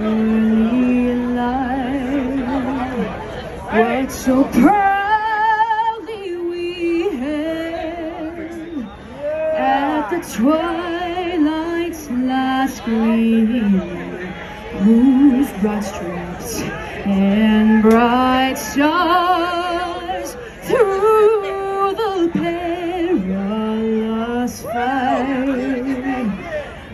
early light, what so proudly we hailed at the twilight's last gleam, whose broad stripes and bright stars through the perilous fight,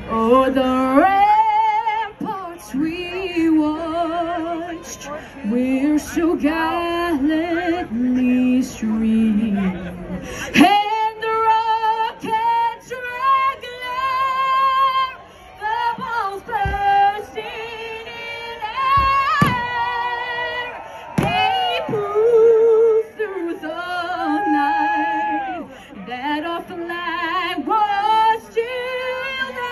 o'er the ramparts we watched, we're so gallantly streamed, and the rockets regular, the balls bursting in air, they proved through the night that our flag was still there.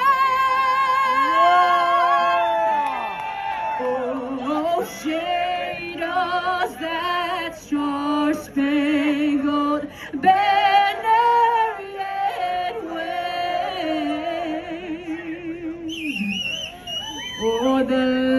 Oh, shade us that star-spangled banner yet wave, o'er the